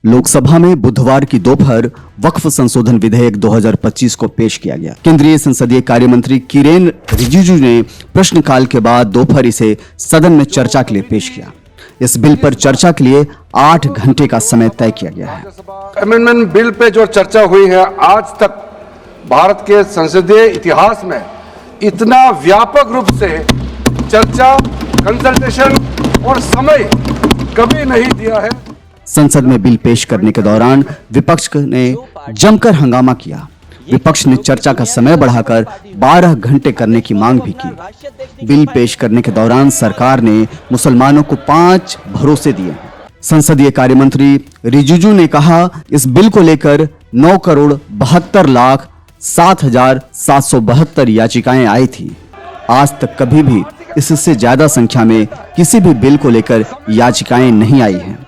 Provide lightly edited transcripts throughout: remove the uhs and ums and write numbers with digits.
लोकसभा में बुधवार की दोपहर वक्फ संशोधन विधेयक 2025 को पेश किया गया। केंद्रीय संसदीय कार्य मंत्री किरेन रिजिजू ने प्रश्नकाल के बाद दोपहर इसे सदन में चर्चा के लिए पेश किया। इस बिल पर चर्चा के लिए 8 घंटे का समय तय किया गया है। अमेंडमेंट बिल पे जो चर्चा हुई है, आज तक भारत के संसदीय इतिहास में इतना व्यापक रूप से चर्चा, कंसल्टेशन और समय कभी नहीं दिया है। संसद में बिल पेश करने के दौरान विपक्ष ने जमकर हंगामा किया। विपक्ष ने चर्चा का समय बढ़ाकर 12 घंटे करने की मांग भी की। बिल पेश करने के दौरान सरकार ने मुसलमानों को 5 भरोसे दिए। संसदीय कार्य मंत्री रिजिजू ने कहा, इस बिल को लेकर 9,72,07,772 याचिकाएं आई थी। आज तक कभी भी इससे ज्यादा संख्या में किसी भी बिल को लेकर याचिकाएं नहीं आई हैं।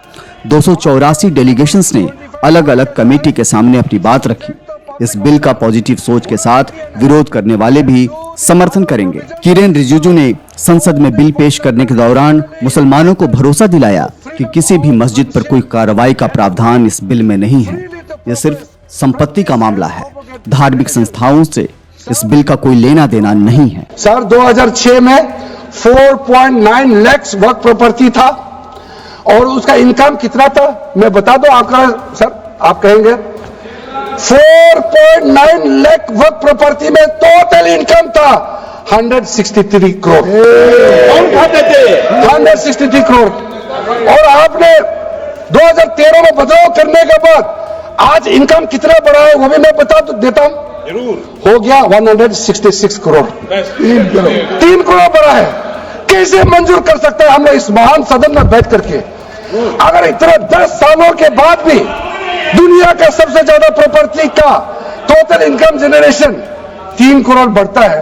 284 डेलीगेशंस ने अलग अलग कमेटी के सामने अपनी बात रखी। इस बिल का पॉजिटिव सोच के साथ विरोध करने वाले भी समर्थन करेंगे। किरेन रिजिजू ने संसद में बिल पेश करने के दौरान मुसलमानों को भरोसा दिलाया कि किसी भी मस्जिद पर कोई कार्रवाई का प्रावधान इस बिल में नहीं है। यह सिर्फ संपत्ति का मामला है। धार्मिक संस्थाओं से इस बिल का कोई लेना देना नहीं है। सर 2006 में 4.9 लाख वक्फ प्रॉपर्टी था और उसका इनकम कितना था मैं बता दो आपका सर, आप कहेंगे 4.9 लाख वक्फ प्रॉपर्टी में टोटल इनकम था 163 करोड़। कौन खाते थे? 163 करोड़। और आपने 2013 में बदलाव करने के बाद आज इनकम कितना बढ़ा है वो भी मैं बता देता हूं। हो गया 166 करोड़। 3 करोड़ बढ़ा है। कैसे मंजूर कर सकते हैं हम लोग इस महान सदन में बैठ करके? अगर इतना 10 सालों के बाद भी दुनिया का सबसे ज्यादा प्रॉपर्टी का टोटल इनकम जनरेशन 3 करोड़ बढ़ता है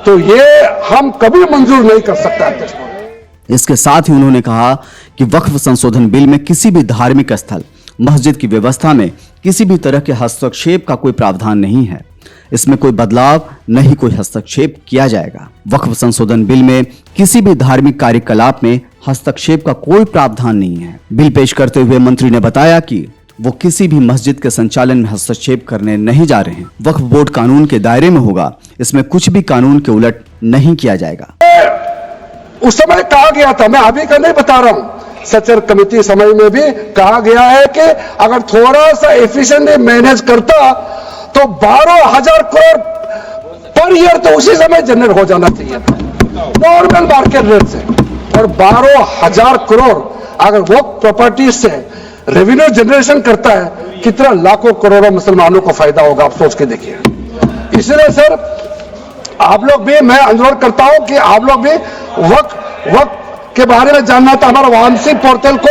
तो ये हम कभी मंजूर नहीं कर सकते। इसके साथ ही उन्होंने कहा कि वक्फ संशोधन बिल में किसी भी धार्मिक स्थल, मस्जिद की व्यवस्था में किसी भी तरह के हस्तक्षेप का कोई प्रावधान नहीं है। इसमें कोई बदलाव नहीं, कोई हस्तक्षेप किया जाएगा। वक्फ संशोधन बिल में किसी भी धार्मिक कार्यकलाप में हस्तक्षेप का कोई प्रावधान नहीं है। बिल पेश करते हुए मंत्री ने बताया कि वो किसी भी मस्जिद के संचालन में हस्तक्षेप करने नहीं जा रहे हैं। वक्फ बोर्ड कानून के दायरे में होगा। इसमें कुछ भी कानून के उलट नहीं किया जाएगा। उस समय कहा गया था, मैं अभी का नहीं बता रहा हूं, सचर कमेटी समय में भी कहा गया है कि अगर थोड़ा सा एफिशिएंटली मैनेज करता तो 12,000 करोड़ पर ईयर तो उसी समय जनरेट हो जाना चाहिए था नॉर्मल मार्केट रेट से। और 12,000 करोड़ अगर वो प्रॉपर्टी से रेवेन्यू जनरेशन करता है, कितना लाखों करोड़ों मुसलमानों को फायदा होगा, आप सोच के देखिए। इसलिए सर आप लोग भी, मैं अनुरोध करता हूं कि आप लोग भी वक्त के बारे में जानना था, हमारा वामसी पोर्टल को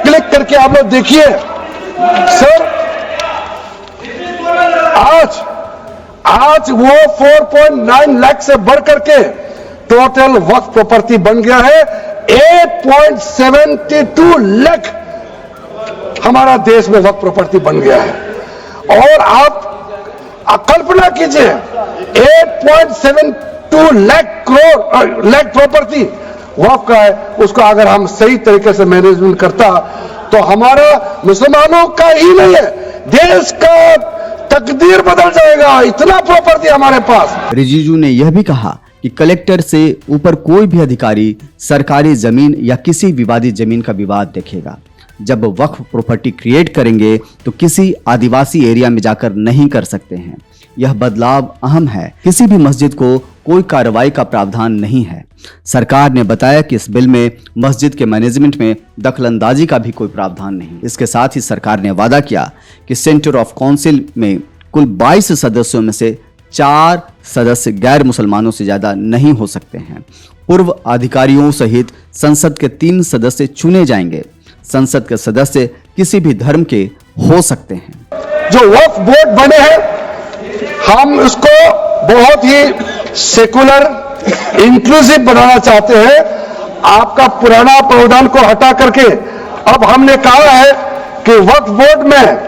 क्लिक करके आप लोग देखिए। सर आज वो 4.9 लाख से बढ़ करके टोटल वक्फ प्रॉपर्टी बन गया है 8.72 लाख। हमारा देश में वक्फ प्रॉपर्टी बन गया है। और आप कल्पना कीजिए 8.72 लाख प्रॉपर्टी वक्फ का है, उसको अगर हम सही तरीके से मैनेजमेंट करता तो हमारा मुसलमानों का ही नहीं है, देश का तकदीर बदल जाएगा। इतना प्रॉपर्टी हमारे पास। रिजिजू ने यह भी कहा कि कलेक्टर से ऊपर कोई भी अधिकारी सरकारी जमीन या किसी विवादित जमीन का विवाद देखेगा। जब वक्फ प्रॉपर्टी क्रिएट करेंगे तो किसी आदिवासी एरिया में जाकर नहीं कर सकते हैं। यह बदलाव अहम है। किसी भी मस्जिद को कोई कार्रवाई का प्रावधान नहीं है। सरकार ने बताया कि इस बिल में मस्जिद के मैनेजमेंट में दखलंदाजी का भी कोई प्रावधान नहीं। इसके साथ ही सरकार ने वादा किया कि सेंटर ऑफ काउंसिल में कुल 22 सदस्यों में से 4 सदस्य गैर मुसलमानों से ज्यादा नहीं हो सकते हैं। पूर्व अधिकारियों सहित संसद के 3 सदस्य चुने जाएंगे। संसद के सदस्य किसी भी धर्म के हो सकते हैं। जो वक्फ बोर्ड बने हैं हम उसको बहुत ही सेकुलर, इंक्लूसिव बनाना चाहते हैं। आपका पुराना प्रावधान को हटा करके अब हमने कहा है कि वक्फ बोर्ड में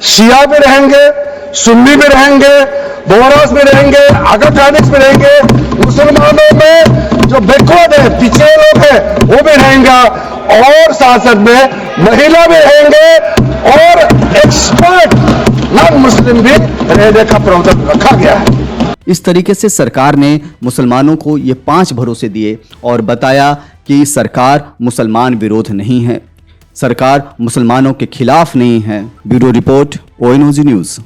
शिया भी रहेंगे, सुन्नी में रहेंगे, बोहरास में रहेंगे, आगा खानिस में रहेंगे, मुसलमानों में जो बैकवर्ड है, पिछड़े लोग हैं, वो भी रहेंगे, और साथ साथ में महिला भी रहेंगे, और एक्सपर्ट नॉन मुस्लिम भी रहने का प्रावधान रखा गया है। इस तरीके से सरकार ने मुसलमानों को ये 5 भरोसे दिए और बताया कि सरकार मुसलमान विरोध नहीं है, सरकार मुसलमानों के खिलाफ नहीं है। Bureau report, ONOG news.